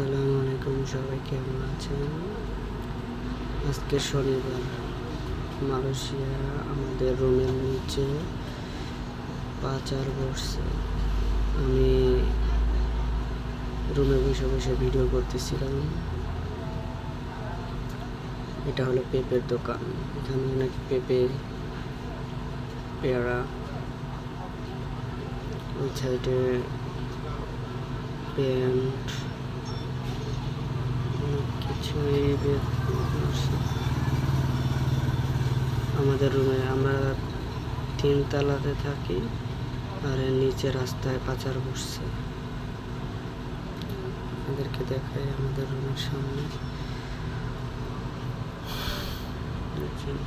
আসসালামু আলাইকুম, সবাই কেমন আছেন? আজকে শনিবার, মালয়েশিয়া আমাদের রুমের নিচে পাচার করছে। আমি রুমে বসে বসে ভিডিও করতেছিলাম। এটা হলো পেঁপের দোকান। এখানে অনেক পেঁপে, পেয়ারা, ওই সাইডে প্যান্ট, কিছুই বের করছে। আমাদের রুমে আমরা 3 তলাতে থাকি, আর এর নিচে রাস্তায় পাচার করছে। আপনাদেরকে দেখাই আমাদের রুমের সামনে। দেখেন,